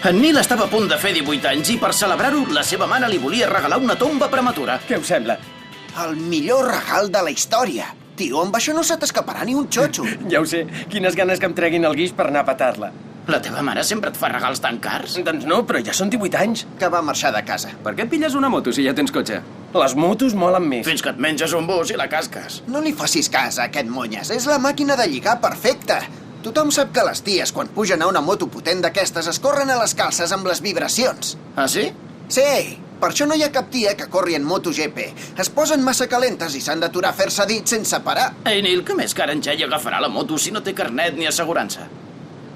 En Neil estava a punt de fer 18 anys i per celebrar-ho la seva mare li volia regalar una tomba prematura. Què us sembla? El millor regal de la història. Tio, amb això no se t'escaparà ni un xotxo. Ja ho sé, quines ganes que em treguin el guix per anar a petar-la. La teva mare sempre et fa regals tan cars? Doncs no, però ja són 18 anys. Que va marxar de casa. Per què et pilles una moto si ja tens cotxe? Les motos molen més. Fins que et menges un bus i la casques. No li facis cas a aquest monyes. És la màquina de lligar perfecta. Tothom sap que les ties, quan pugen a una moto potent d'aquestes, es corren a les calces amb les vibracions. Ah, sí? Sí, per això no hi ha cap tia que corri en MotoGP. Es posen massa calentes i s'han d'aturar a fer-se dit sense parar. Ei, Neil, que més cara en Jay agafarà la moto si no té carnet ni assegurança?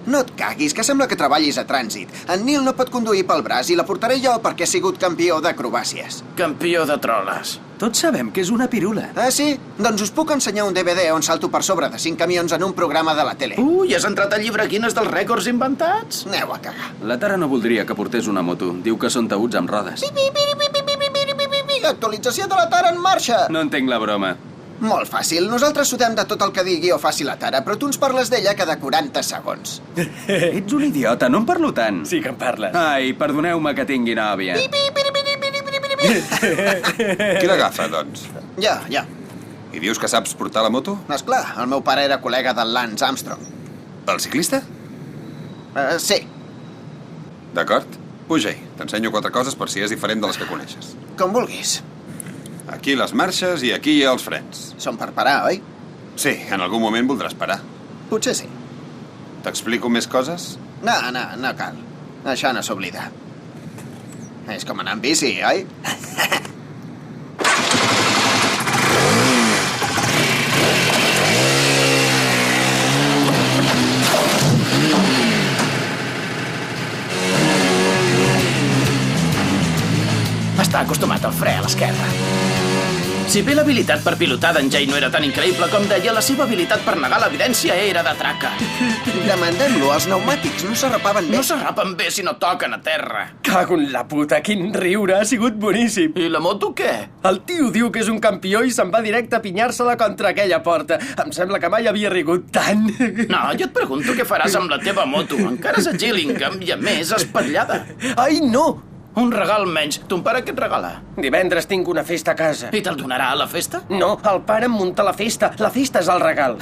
No et caguis, que sembla que treballis a trànsit. En Neil no pot conduir pel braç i la portaré jo perquè ha sigut campió d'acrobàcies. Campió de troles. Tots sabem que és una pirula. Ah, sí? Doncs us puc ensenyar un DVD on salto per sobre de 5 camions en un programa de la tele. Ui, has entrat al llibre Guinness dels rècords inventats? Aneu a cagar. La Tara no voldria que portés una moto. Diu que són taüts amb rodes. Actualització de la Tara en marxa! No entenc la broma. Molt fàcil. Nosaltres sudem de tot el que digui o faci la Tara, però tu ens parles d'ella cada 40 segons. Ets un idiota, no en parlo tant. Sí que en parles. Ai, perdoneu-me que tingui nòvia. Qui l'agafa, doncs? Ja. I dius que saps portar la moto? Esclar, el meu pare era col·lega del Lance Armstrong. El ciclista? Sí. D'acord. Puja-hi. T'ensenyo 4 coses per si és diferent de les que coneixes. Com vulguis. Aquí les marxes i aquí els frens. Són per parar, oi? Sí, en algun moment voldràs parar. Potser sí. T'explico més coses? No cal. Això no s'oblida. És com anar amb bici, oi? Està acostumat al fre a l'esquerra. Si bé l'habilitat per pilotar d'en Jay no era tan increïble com deia, la seva habilitat per negar l'evidència era de traca. Demandem-lo, els pneumàtics no s'arrapaven bé. No s'arrapen bé si no toquen a terra. Cago en la puta, quin riure, ha sigut boníssim. I la moto què? El tio diu que és un campió i se'n va directe a pinyar-se-la contra aquella porta. Em sembla que mai havia rigut tant. No, jo et pregunto què faràs amb la teva moto. Encara és a Gillingham i a més espatllada. Ai, no! Un regal menys. Ton pare què et regala? Divendres tinc una festa a casa. I te'l donarà a la festa? No, el pare em munta la festa. La festa és el regal.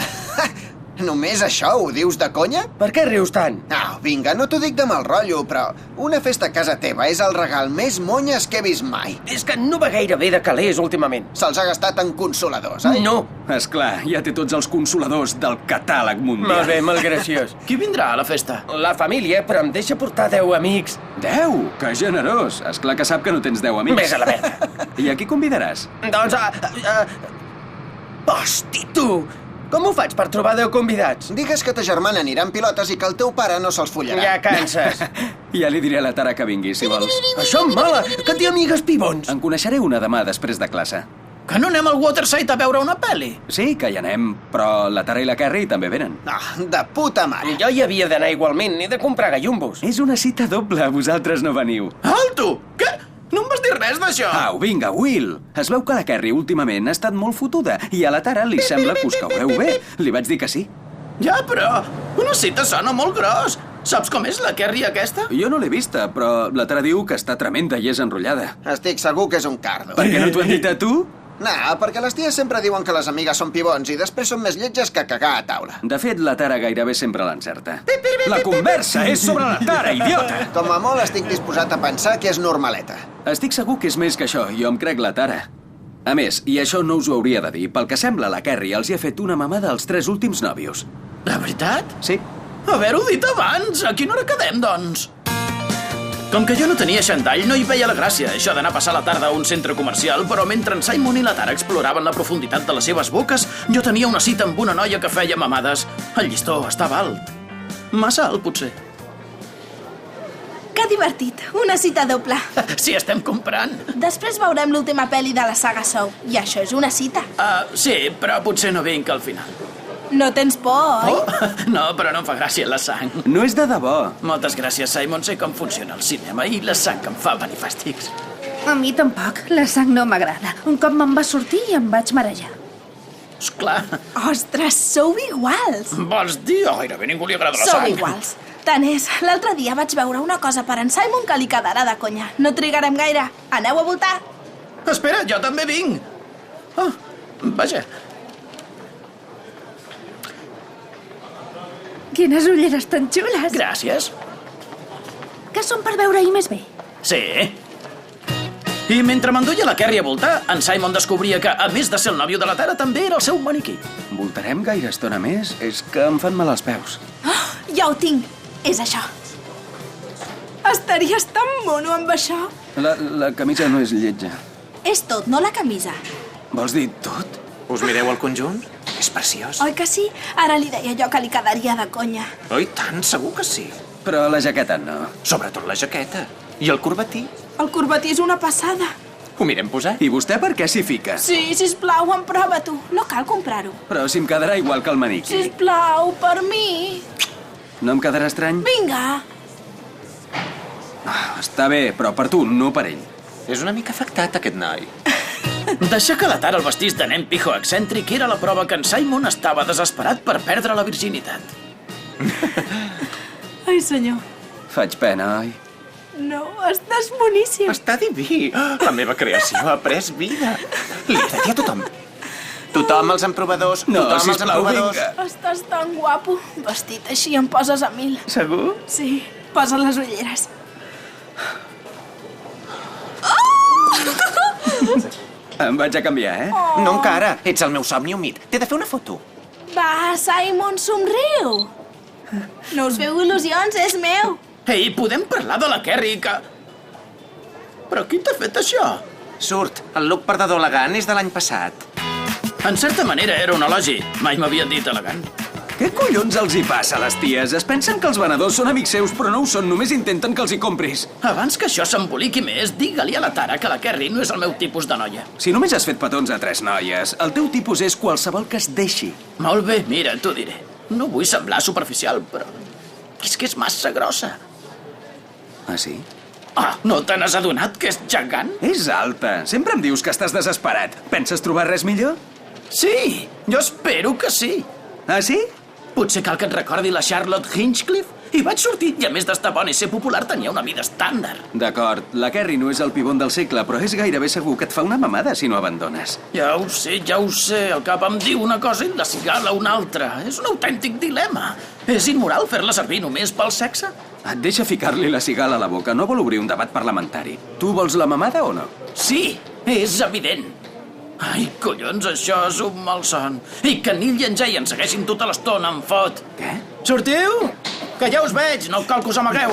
Només això ho dius de conya? Per què rius tant? Au, vinga, no t'ho dic de mal rotllo, però una festa a casa teva és el regal més monyes que he vist mai. És que no va gaire bé de calés últimament. Se'ls ha gastat en consoladors, oi? No. Esclar, ja té tots els consoladors del catàleg mundial. Molt bé, molt graciós. Qui vindrà a la festa? La família, però em deixa portar 10 amics. 10? Que generós. Esclar que sap que no tens 10 amics. Ves a la merda. I a qui convidaràs? Doncs, Hosti, tu! Com ho faig per trobar 10 convidats? Digues que ta germana anirà amb pilotes i que el teu pare no se'ls follarà. Ja canses. Ja li diré a la Tara que vingui, si vols. Això em mola, que té amigues pibons. En coneixeré una demà després de classe. Que no anem al Waterside a veure una pel·li? Sí, que hi anem, però la Tara i la Carrie també venen. Ah, de puta mare. Jo hi havia d'anar igualment, ni de comprar gallumbos. És una cita doble, vosaltres no veniu. Alto! Què? No em vas dir res d'això? Au, vinga, Will. Es veu que la Carrie últimament ha estat molt fotuda i a la Tara li sembla que us caureu bé. Li vaig dir que sí. Ja, però una cita sona molt gros. Saps com és la Carrie aquesta? Jo no l'he vista, però la Tara diu que està tremenda i és enrotllada. Estic segur que és un cardo. Per què no t'ho han dit a tu? No, perquè les ties sempre diuen que les amigues són pibons i després són més lletges que cagar a taula. De fet, la Tara gairebé sempre l'encerta. La conversa és sobre la Tara, idiota! Com a molt estic disposat a pensar que és normaleta. Estic segur que és més que això, jo em crec la Tara. A més, i això no us ho hauria de dir, pel que sembla la Carrie els hi ha fet una mamada als 3 últims nòvios. La veritat? Sí. Haver-ho dit abans! A quina hora quedem, doncs? Com que jo no tenia xandall, no hi veia la gràcia, això d'anar a passar la tarda a un centre comercial, però mentre en Simon i la Tara exploraven la profunditat de les seves boques, jo tenia una cita amb una noia que feia mamades. El llistó estava alt. Massa alt, potser. Que divertit, una cita doble. Si estem comprant. Després veurem l'última pel·li de la saga Saw, i això és una cita. Sí, però potser no vinc al final. No tens por, oi? Oh, no, però no em fa gràcia la sang. No és de debò. Moltes gràcies, Simon. Sé com funciona el cinema i la sang em fa venir fàstics. A mi tampoc. La sang no m'agrada. Un cop me'n va sortir i em vaig marejar. Esclar. Ostres, sou iguals. Vols dir? Gairebé ningú li agrada la Sou sang. iguals. Tant és, l'altre dia vaig veure una cosa per en Simon que li quedarà de conya. No trigarem gaire. Aneu a voltar. Espera, jo també vinc. Oh, vaja. Quines ulleres tan xules. Gràcies. Que són per veure-hi més bé. Sí. I mentre m'enduia la Carrie a voltar, en Simon descobria que, a més de ser el nòvio de la Tara, també era el seu maniquí. Voltarem gaire estona més? És que em fan mal els peus. Oh, ja ho tinc. És això. Estaries tan mono amb això. La camisa no és lletja. És tot, no la camisa. Vols dir tot? Us mireu el conjunt? És preciós. Oi que sí? Ara li deia jo que li quedaria de conya. Oi tant, segur que sí. Però la jaqueta no. Sobretot la jaqueta. I el corbatí. El corbatí és una passada. Ho mirem posar? I vostè per què s'hi fica? Sí, sisplau, emprova-t'ho. No cal comprar-ho. Però si em quedarà igual que el maniquí. Sisplau, per mi. No em quedarà estrany? Vinga. Està bé, però per tu, no per ell. És una mica afectat, aquest noi. Deixar que la Tara el vestís de nen pijo excèntric era la prova que en Simon estava desesperat per perdre la virginitat. Ai, senyor. Faig pena, oi? No, estàs boníssim. Està diví. La meva creació ha pres vida. Li he de dir a tothom. Tothom els emprovadors. No, tothom els sisplau, emprovadors. vinga. Estàs tan guapo. Vestit així em poses a 1000. Segur? Sí, posa les ulleres. Em vaig a canviar, eh? No encara. Ets el meu somni humit. T'he de fer una foto. Va, Simon, somriu. No us feu il·lusions, és meu. Ei, podem parlar de la Carrie, que... Però qui t'ha fet això? Surt. El look perdedor elegant és de l'any passat. En certa manera era un elogi. Mai m'havien dit elegant. Què collons els hi passa a les ties? Es pensen que els venedors són amics seus, però no ho són, només intenten que els hi compris. Abans que això s'emboliqui més, digue-li a la Tara que la Carrie no és el meu tipus de noia. Si només has fet petons a 3 noies, el teu tipus és qualsevol que es deixi. Molt bé, mira, t'ho diré. No vull semblar superficial, però... És que és massa grossa. Ah, sí? Ah, no te n'has adonat que és gegant? És alta. Sempre em dius que estàs desesperat. Penses trobar res millor? Sí, jo espero que sí. Ah, sí? Potser cal que et recordi la Charlotte Hinchcliffe. I vaig sortir, i a més d'estar bona i ser popular, tenia una vida estàndard. D'acord, la Carrie no és el pibon del segle, però és gairebé segur que et fa una mamada si no abandones. Ja ho sé, el cap em diu una cosa i la cigala una altra. És un autèntic dilema. És immoral fer-la servir només pel sexe? Et deixa ficar-li la cigala a la boca, no vol obrir un debat parlamentari. Tu vols la mamada o no? Sí, és evident. Ai, collons, això és un malson. I que Neil i en Jay ens segueixin tota l'estona, em fot. Què? Sortiu? Que ja us veig, no cal que us amagueu.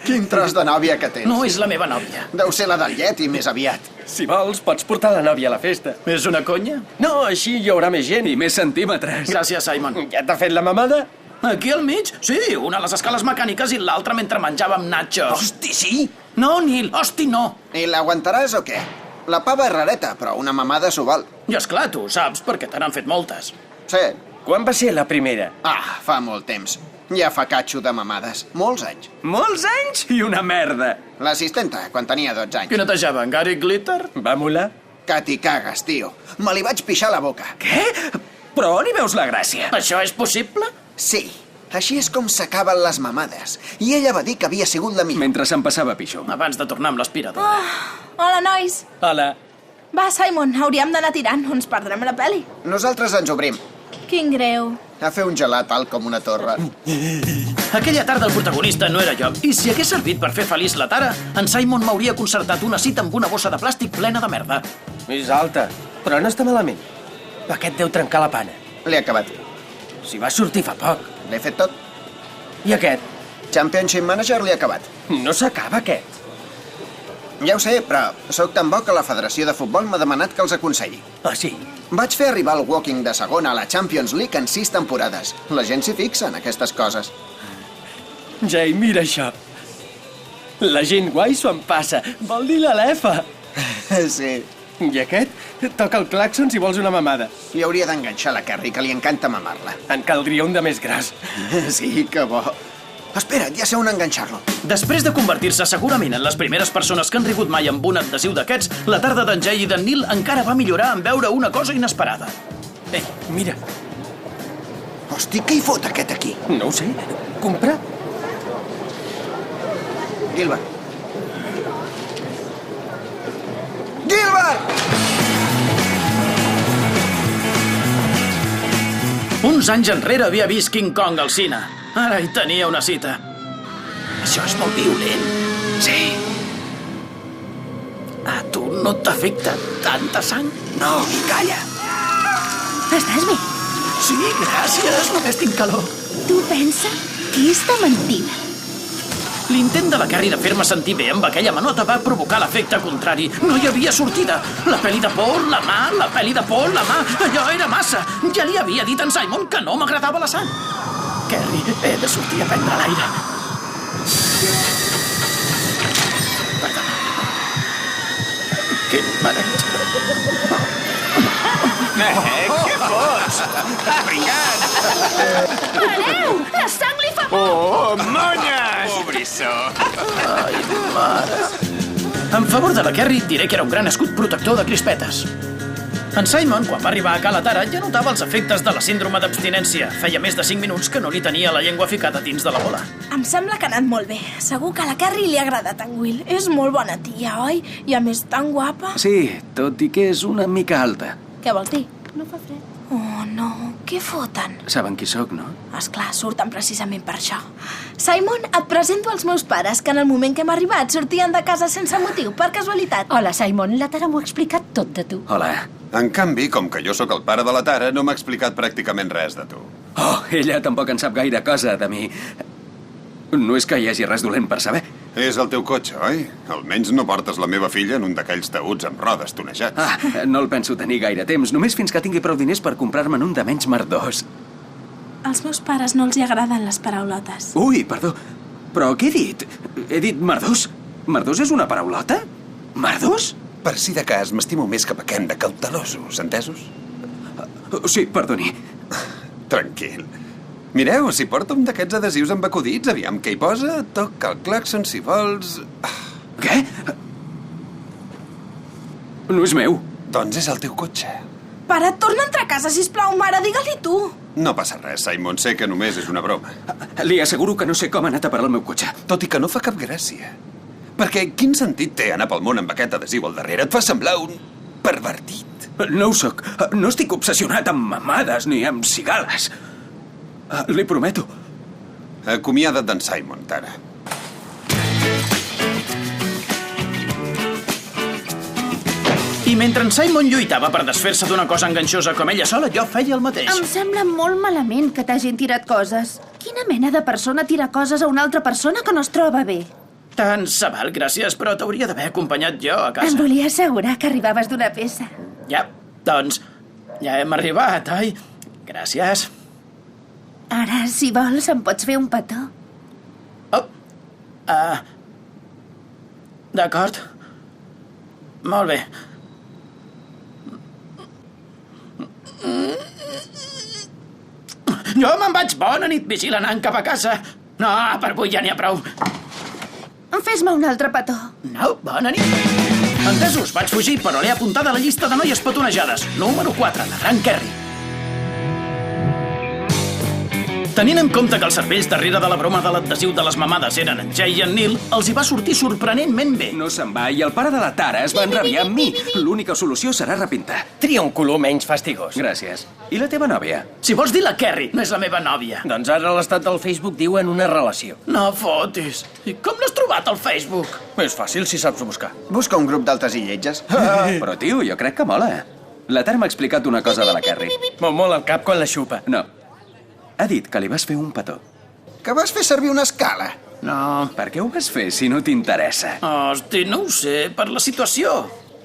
Quin tros de nòvia que tens. No és la meva nòvia. Deu ser la del llet i més aviat. Si vols, pots portar la nòvia a la festa. És una conya? No, així hi haurà més gent. I més centímetres. Gràcies, Simon. Ja t'ha fet la mamada? Aquí al mig? Sí, una a les escales mecàniques i l'altra mentre menjàvem nachos. Hosti, sí! No, Neil, hosti, no. I l'aguantaràs o què? La pava és rareta, però una mamada s'ho val. I esclar, tu saps, perquè te n'han fet moltes. Sí. Quan va ser la primera? Ah, fa molt temps. Ja fa catxo de mamades. Molts anys. Molts anys i una merda. L'assistenta, quan tenia 12 anys. Qui netejava, en Gary Glitter? Va molar? Que t'hi cagues, tio. Me li vaig pixar a la boca. Què? Però on hi veus la gràcia? Això és possible? Sí. Així és com s'acaben les mamades. I ella va dir que havia sigut la millor. Mentre se'n passava pitjor. Abans de tornar amb l'aspiradora. Hola, nois. Hola. Va, Simon, hauríem d'anar tirant. Ens perdrem la peli. Nosaltres ens obrim. Quin greu. A fer un gelat alt com una torre. Aquella tarda el protagonista no era jo. I si hagués servit per fer feliç la Tara, en Simon m'hauria concertat una cita amb una bossa de plàstic plena de merda. És alta, però no està malament. Aquest deu trencar la pana. L'he acabat. Si va sortir fa poc. L'he fet tot. I aquest? Championship Manager l'he acabat. No s'acaba, aquest. Ja ho sé, però sóc tan bo que la Federació de Futbol m'ha demanat que els aconselli. Ah, sí? Vaig fer arribar el Woking de segona a la Champions League en 6 temporades. La gent s'hi fixa en aquestes coses. Jay, mira això. La gent guai s'ho en passa. Vol dir l'Alefa. Sí. I aquest? Toca el claxon si vols una mamada. Li hauria d'enganxar la Carrie, que li encanta mamar-la. En caldria un de més gras. Sí, que bo. Espera't, ja sé on enganxar-lo. Després de convertir-se segurament en les primeres persones que han rigut mai amb un adhesiu d'aquests, la tarda d'en Jay i d'en Neil encara va millorar en veure una cosa inesperada. Mira. Hosti, què hi fot aquest aquí? No ho sé. Comprar? Gilbert! Gilbert! Uns anys enrere havia vist King Kong al cine. Ara hi tenia una cita. Això és molt violent. Sí. A tu no t'afecta tanta sang? No, calla. Estàs bé? Sí, gràcies, només tinc calor. Tu pensa que és de mentida. L'intent de la Carrie de fer-me sentir bé amb aquella manota va provocar l'efecte contrari. No hi havia sortida. La pel·li de por, la mà, la pel·li de por, la mà... Allò era massa. Ja li havia dit a en Simon que no m'agradava la sang. Carrie, he de sortir a prendre l'aire. Perdona. Quin mareig. Què fots? Vingat! Pareu! La sang li fa... Oh, monyes! Pobrissó! Ai, mare. En favor de la Carrie, diré que era un gran escut protector de crispetes. En Simon, quan va arribar a Cala Tara, ja notava els efectes de la síndrome d'abstinència. Feia més de 5 minuts que no li tenia la llengua ficada dins de la bola. Em sembla que ha anat molt bé. Segur que a la Carrie li ha agradat en Will. És molt bona tia, oi? I a més tan guapa. Sí, tot i que és una mica alta. Què vols dir? No fa fred. Oh, no. Què foten? Saben qui sóc, no? Esclar, surten precisament per això. Simon, et presento als meus pares, que en el moment que hem arribat sortien de casa sense motiu, per casualitat. Hola, Simon. La Tara m'ho ha explicat tot de tu. Hola. En canvi, com que jo sóc el pare de la Tara, no m'ha explicat pràcticament res de tu. Oh, ella tampoc en sap gaire cosa de mi. No és que hi hagi res dolent per saber. És el teu cotxe, oi? Almenys no portes la meva filla en un d'aquells taüts amb rodes tonejats. Ah, no el penso tenir gaire temps, només fins que tingui prou diners per comprar-me'n un de menys merdós. Als meus pares no els hi agraden les paraulotes. Ui, perdó, però què he dit? He dit merdós? Merdós és una paraulota? Merdós? Per si de cas, m'estimo més que pequem de cautelosos, entesos? Sí, perdoni. Tranquil. Mireu, si porta un d'aquests adhesius amb acudits, aviam què hi posa, toca el clàxon si vols... Què? No és meu. Doncs és el teu cotxe. Pare, torna a entrar a casa, sisplau, mare, digue-li tu. No passa res, Simon, sé que només és una broma. Li asseguro que no sé com anar a parar el meu cotxe. Tot i que no fa cap gràcia. Perquè quin sentit té anar pel món amb aquest adhesiu al darrere? Et fa semblar un pervertit. No ho sóc. No estic obsessionat amb mamades ni amb cigales. Li prometo. Acomiada't d'en Simon, Tara. I mentre en Simon lluitava per desfer-se d'una cosa enganxosa com ella sola, jo feia el mateix. Em sembla molt malament que t'hagin tirat coses. Quina mena de persona tira coses a una altra persona que no es troba bé? Tant se val, gràcies, però t'hauria d'haver acompanyat jo a casa. Em volia assegurar que arribaves d'una peça. Ja, doncs, ja hem arribat, oi? Gràcies. Ara, si vols, em pots fer un petó. Oh, d'acord. Molt bé. Jo me'n vaig. Bona nit, vigila anant cap a casa. No, per avui ja n'hi ha prou. Fes-me un altre petó. No, bona nit. Entesos, vaig fugir, però l'he apuntada a la llista de noies petonejades. Número 4, la gran Carrie. Tenint en compte que els cervells darrere de la broma de l'adhesiu de les mamades eren en Jay i en Neil, els hi va sortir sorprenentment bé. No se'n va, i el pare de la Tara es va enrabiar amb mi. L'única solució serà repintar. Tria un color menys fastigós. Gràcies. I la teva nòvia? Si vols dir la Carrie, no és la meva nòvia. Doncs ara l'estat del Facebook diu en una relació. No fotis. I com l'has trobat al Facebook? És fàcil si saps buscar. Busca un grup d'altes i lletges. Però, tio, jo crec que mola. La Tara m'ha explicat una cosa de la Carrie. Me'l molt al cap quan la xupa. No. Ha dit que li vas fer un petó. Que vas fer servir una escala. No. Per què ho vas fer si no t'interessa? Hosti, no ho sé, per la situació.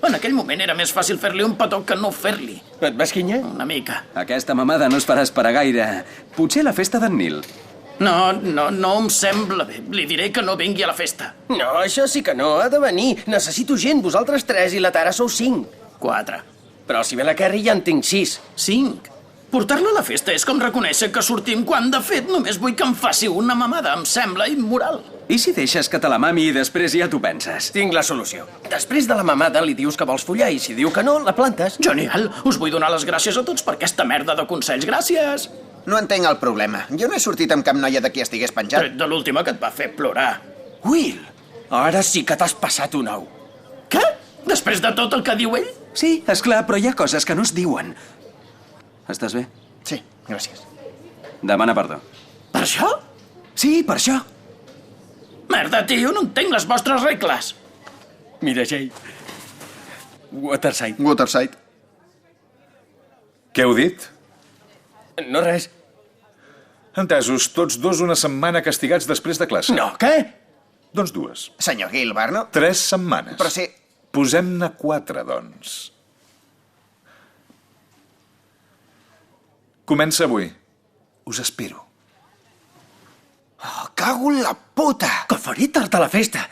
En aquell moment era més fàcil fer-li un petó que no fer-li. Et vas quinyar? Una mica. Aquesta mamada no es farà esperar gaire. Potser la festa d'en Nil. No em sembla bé. Li diré que no vingui a la festa. No, això sí que no, ha de venir. Necessito gent, vosaltres 3 i la Tara sou 5. 4. Però si ve la Carrie ja en tinc 6. 5. Portar-la a la festa és com reconèixer que sortim quan, de fet, només vull que em faci una mamada. Em sembla immoral. I si deixes que te la mami i després ja t'ho penses? Tinc la solució. Després de la mamada li dius que vols follar i si diu que no, la plantes. Genial! Us vull donar les gràcies a tots per aquesta merda de consells. Gràcies! No entenc el problema. Jo no he sortit amb cap noia de qui estigués penjat. Tret de l'última que et va fer plorar. Will, Ara sí que t'has passat un ou. Què? Després de tot el que diu ell? Sí, és clar, però hi ha coses que no es diuen. Estàs bé? Sí, gràcies. Demana perdó. Per això? Sí, per això. Merda, tio, no entenc les vostres regles. Mira, Jay. Waterside. Waterside. Què heu dit? No res. Entesos, tots dos una setmana castigats després de classe. No, què? Doncs 2. Senyor Gilbert, no? 3 setmanes. Però si... Posem-ne 4, doncs. Comença avui. Us espero. Oh, cago en la puta! Que faré tard a la festa.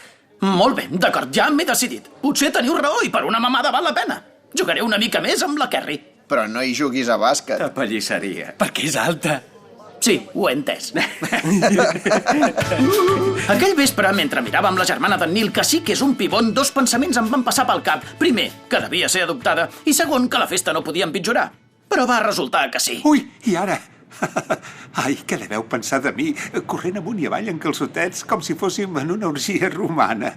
Molt bé, d'acord, ja m'he decidit. Potser teniu raó i per una mamada val la pena. Jugaré una mica més amb la Kerry. Però no hi juguis a bàsquet. Apallisseria. Perquè és alta. Sí, ho he entès. Aquell vespre, mentre miràvem la germana d'en Neil, que sí que és un pibon, 2 pensaments em van passar pel cap. Primer, que devia ser adoptada, i segon, que la festa no podia empitjorar. Però va resultar que sí. Ui, i ara? Ai, què deveu pensar de mi, corrent amunt i avall en calçotets, com si fóssim en una orgia romana.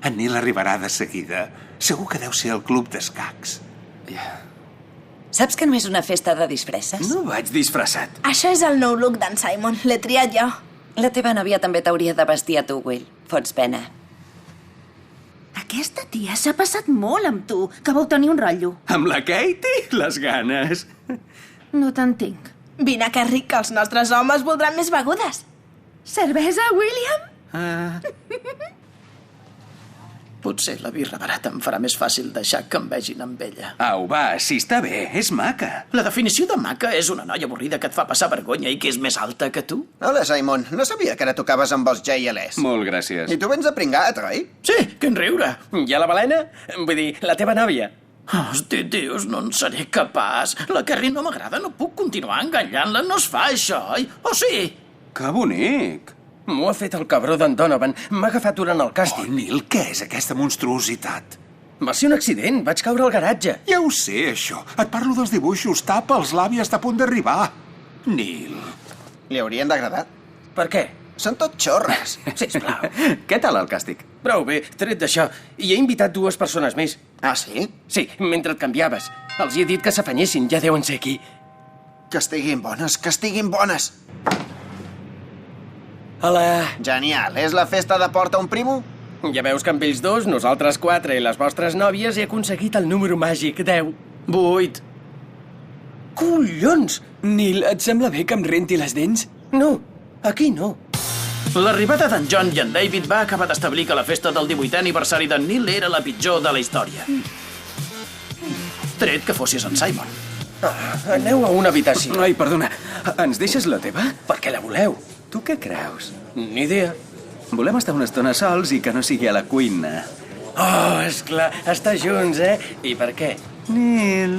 En Neil arribarà de seguida. Segur que deu ser el club d'escacs. Saps que no és una festa de disfresses? No vaig disfressat. Això és el nou look d'en Simon. L'he triat jo. La teva nòvia també t'hauria de vestir a tu, Will. Fots pena. Aquesta tia s'ha passat molt amb tu, que vau tenir un rotllo. Amb la Katie? Les ganes. No t'entenc. Vine, Kerry, que els nostres homes voldran més begudes. Cervesa, William? Potser la birra barata em farà més fàcil deixar que em vegin amb ella. Au, va, si està bé, és maca. La definició de maca és una noia avorrida que et fa passar vergonya i que és més alta que tu. Hola, Simon. No sabia que ara tocaves amb els JLS. Molt gràcies. I tu vens de pringat, oi? Sí, quin riure. I a la Balena? Vull dir, la teva nòvia. Hosti, tios, no en seré capaç. La Kerry no m'agrada, no puc continuar enganyant-la. No es fa això, oi? O sí? Que bonic. M'ho ha fet el cabró d'en Donovan. M'ha agafat durant el Oh, càsting. Neil, què és aquesta monstruositat? Va ser un accident. Vaig caure al garatge. Ja ho sé, això. Et parlo dels dibuixos. Tapa, els l'avi està a punt d'arribar. Neil. Li haurien d'agradar. Per què? Són tot xorres. Sisplau. Què tal el càstig? Prou bé, tret d'això. I he invitat 2 persones més. Ah, sí? Sí, mentre et canviaves. Els hi he dit que s'afanyessin, ja deuen ser aquí. Que estiguin bones, que estiguin bones. Hola. Genial. És la festa de Porta un Primo? Ja veus que amb ells 2, nosaltres 4 i les vostres nòvies he aconseguit el número màgic 10. 8. Collons! Neil, et sembla bé que em renti les dents? No, aquí no. L'arribada d'en John i en David va acabar d'establir que la festa del 18è aniversari d'en Neil era la pitjor de la història. Tret que fossis en Simon. Aneu a una habitació. Ai, perdona, ens deixes la teva? Per què la voleu? Tu què creus? Ni idea. Volem estar una estona sols i que no sigui a la cuina. Oh, esclar, estar junts, eh? I per què? Neil...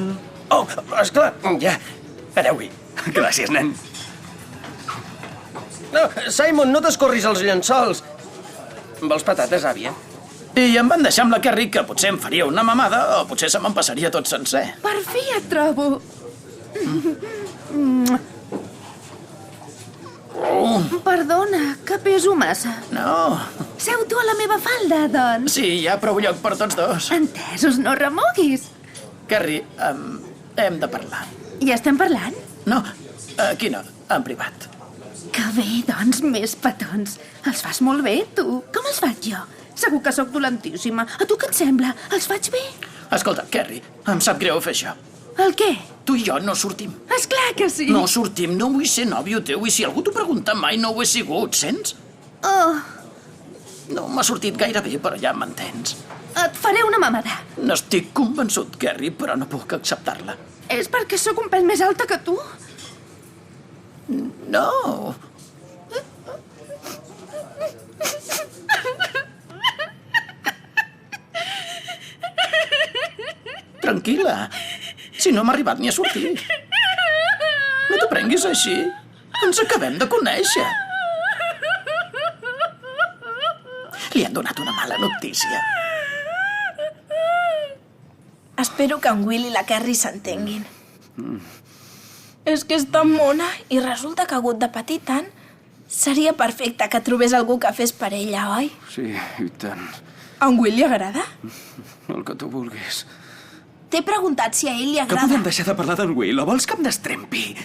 Oh, esclar, ja. Aneu-hi. Gràcies, nen. No, Simon, no t'escorris els llençols. Vols patates, àvia? I em van deixar amb la Kerry, que potser em faria una mamada o potser se me'n passaria tot sencer. Per fi et trobo. Perdona, que peso massa. No. Seu tu a la meva falda, doncs. Sí, hi ha prou lloc per tots dos. Entesos, no remoguis. Kerry, hem de parlar. Ja estem parlant? No, aquí no, en privat. Que bé, doncs, més petons. Els fas molt bé, tu. Com els faig jo? Segur que sóc dolentíssima. A tu què et sembla? Els faig bé? Escolta, Kerry, em sap greu fer això. El què? Tu i jo no sortim. Esclar que sí. No sortim, no vull ser nòvio teu i si algú t'ho pregunta mai no ho he sigut, sents? Oh, No m'ha sortit gaire bé, però ja m'entens. et faré una mamada. N'estic convençut, Kerry, però no puc acceptar-la. És perquè sóc un pèl més alta que tu? No. Tranquil·la. Si no m'ha arribat ni a sortir. No t'ho prenguis així. Ens acabem de conèixer. Li han donat una mala notícia. Espero que en Will i la Kerry s'entenguin. És que és tan mona i resulta que ha hagut de patir tant. Seria perfecte que trobés algú que fes per ella, oi? Sí, i tant. A en Will li agrada? El que tu vulguis. T'he preguntat si a ell li Que agrada. podem deixar de parlar d'en Will, o vols que em destrempi?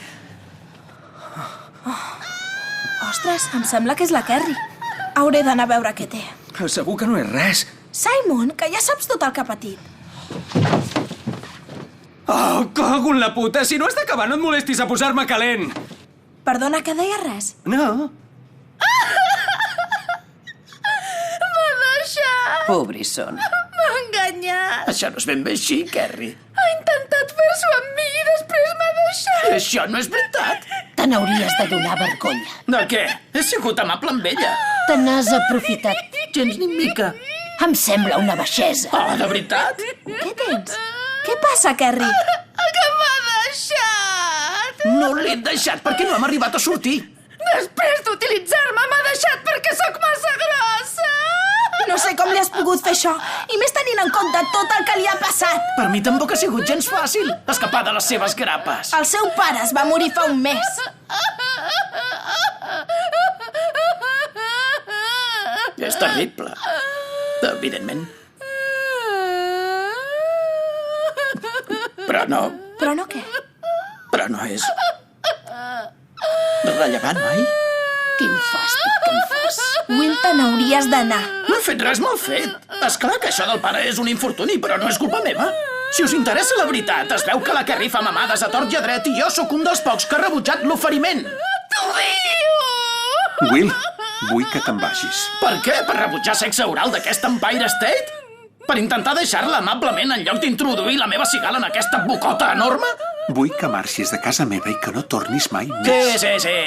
Ostres, em sembla que és la Kerry. Hauré d'anar a veure què té. Segur que no és res. Simon, que ja saps tot el que ha patit. Oh, cago en la puta! Si no has d'acabar, no et molestis a posar-me calent! Perdona, que deia res? No. M'ha deixat! Pobrisson. M'ha enganyat! Això no és ben bé així, Kerry. Ha intentat fer-s'ho amb mi i després m'ha deixat! Això no és veritat. Te n'hauries de donar vergonya. De què? He sigut amable amb ella. Te n'has aprofitat. Gens ni mica. Em sembla una baixesa. Oh, de veritat? Què tens? Què passa, Kerry? Que m'ha deixat! No l'he deixat perquè no hem arribat a sortir. Després d'utilitzar-me m'ha deixat perquè sóc massa grossa! No sé com li has pogut fer això, i més tenint en compte tot el que li ha passat. Per mi tampoc ha sigut gens fàcil escapar de les seves grapes. El seu pare es va morir fa un mes. És terrible. Evidentment. Però no... Però no què? Però no és... rellevant, oi? Quin fàstic que em fas. Will, te n'hauries d'anar. No he fet res mal fet. És clar que això del pare és un infortuni, però no és culpa meva. Si us interessa la veritat, es veu que la Kerry fa mamades a tort i a dret i jo sóc un dels pocs que ha rebutjat l'oferiment. T'ho diu! Will, vull que te'n vagis. Per què? Per rebutjar sexe oral d'aquest Empire State? Per intentar deixar-la amablement en lloc d'introduir la meva cigala en aquesta bocota enorme? Vull que marxis de casa meva i que no tornis mai Sí, més. sí.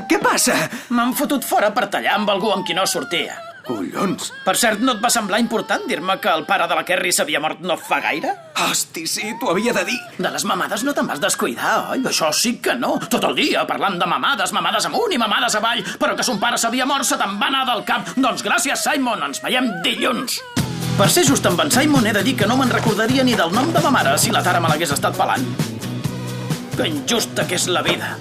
Què passa? M'han fotut fora per tallar amb algú amb qui no sortia. Collons. Per cert, no et va semblar important dir-me que el pare de la Kerry s'havia mort no fa gaire? Hosti, sí, t'ho havia de dir. De les mamades no te'n vas descuidar, oi? Això sí que no. Tot el dia parlant de mamades, mamades amunt i mamades avall, però que son pare s'havia mort se te'n va anar del cap. Doncs gràcies, Simon, ens veiem dilluns. Per ser just amb en Simon he de dir que no me'n recordaria ni del nom de ma mare si la Tara me l'hagués estat pelant. Que injusta que és la vida.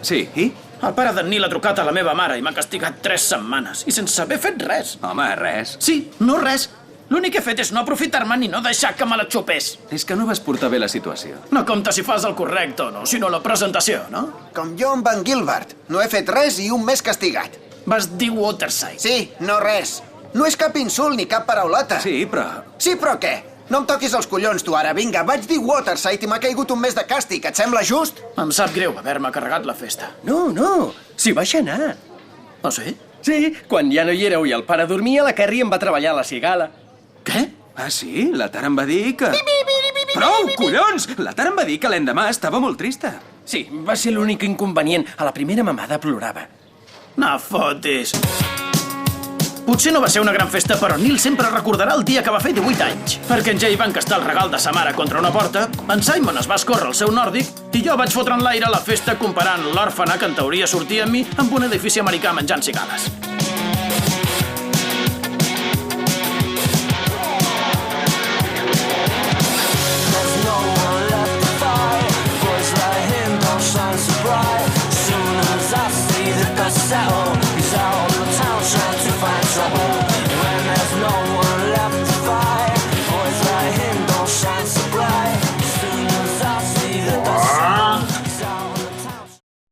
Sí, i? El pare d'en Neil ha trucat a la meva mare i m'ha castigat 3 setmanes, i sense haver fet res. Home, res. Sí, no res. L'únic que he fet és no aprofitar-me ni no deixar que me la xupés. És que no vas portar bé la situació. No compta si fas el correcte o no, sinó la presentació, no? Com jo amb en Gilbert. No he fet res i un mes castigat. Vas dir Waterside. Sí, no res. No és cap insult ni cap paraulota. Sí, però... Sí, però què? No em toquis els collons, tu, ara. Vinga, vaig dir Waterside i m'ha caigut un mes de càstig. Et sembla just? Em sap greu haver-me carregat la festa. No, no, s'hi va anar. Oh, sí? Sí, quan ja no hi éreu i el pare dormia, la Kerry em va treballar a la cigala. Què? Ah, sí? La Tara em va dir que... Prou, collons! La Tara em va dir que l'endemà estava molt trista. Sí, va ser l'únic inconvenient. A la primera mamada plorava. No fotis. Potser no va ser una gran festa, però Neil sempre recordarà el dia que va fer 18 anys. Perquè en Jay va encastar el regal de sa mare contra una porta, en Simon es va escórrer el seu nòrdic i jo vaig fotre en l'aire la festa comparant l'òrfana que en teoria sortia amb mi amb un edifici americà menjant cigales. Shine so bright, soon as I see that the settle